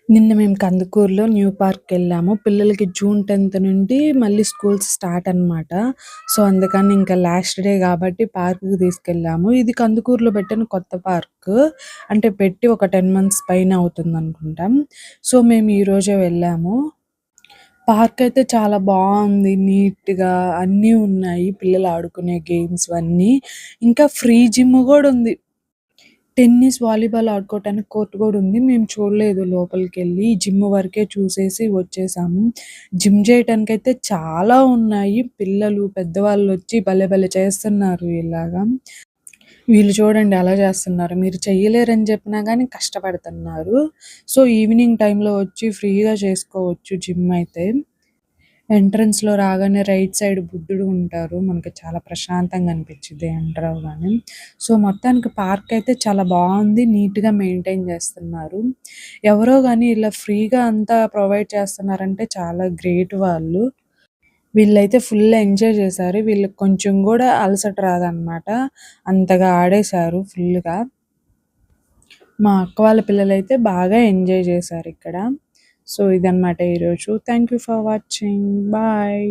నిన్న మేము కందుకూరులో న్యూ పార్క్‌కెళ్ళాము. పిల్లలకి జూన్ 10థ్ నుండి మళ్ళీ స్కూల్స్ స్టార్ట్ అనమాట. సో, అందుకని ఇంకా లాస్ట్ డే గాబట్టి పార్క్‌కి తీసుకెళ్ళాము. ఇది కందుకూరులో పెట్టిన కొత్త పార్కు. అంటే పెట్టి ఒక 10 మంత్స్ పైన అవుతుందనుకుంటా. సో, మేము ఈరోజే వెళ్ళాము. పార్క్ అయితే చాలా బావుంది. నీట్‌గా అన్నీ ఉన్నాయి. పిల్లలు ఆడుకునే గేమ్స్ అన్నీ. ఇంకా ఫ్రీ జిమ్ గూడా ఉంది. టెన్నిస్, వాలీబాల్ ఆడుకోవటానికి కోర్ట్ గూడా ఉంది. మేము చూడలేదు లోపలికెళ్ళి. జిమ్ వరకే చూసేసి వచ్చేసాము. జిమ్ జేయటానికైతే చాలా ఉన్నాయి. పిల్లలు, పెద్దవాళ్ళొచ్చి భలే భలే చేస్తున్నారు ఇలాగా. వీళ్ళు చూడండి ఎలా చేస్తున్నారో. మీరు చెయ్యలేరని చెప్పినా గానీ కష్టపడుతున్నారు. సో, ఈవినింగ్ టైమ్‌లో వచ్చి ఫ్రీగా చేసుకోవచ్చు జిమ్ అయితే. ఎంట్రన్స్‌లో రాగానే రైట్ సైడ్ బుద్ధుడు ఉంటారు. మనకి చాలా ప్రశాంతంగా అనిపిచ్చిద్ది ఎంటర్ అవ్వగానే. సో, మొత్తానికి పార్క్ అయితే చాలా బావుంది. నీట్‌గా మెయింటైన్ చేస్తున్నారు. ఎవరో గాని ఇలా ఫ్రీగా అంతా ప్రొవైడ్ చేస్తున్నారంటే చాలా గ్రేట్ వాళ్ళు. వీళ్ళైతే ఫుల్ ఎంజాయ్ చేశారు. వీళ్ళకి కొంచెం గూడా అలసట రాదనమాట. అంతగా ఆడేశారు ఫుల్‌గా. మా అక్క వాళ్ళ పిల్లలైతే బాగా ఎంజాయ్ చేశారిక్కడ. సో, ఇదనమాట ఈరోజు. Thank you for watching. Bye.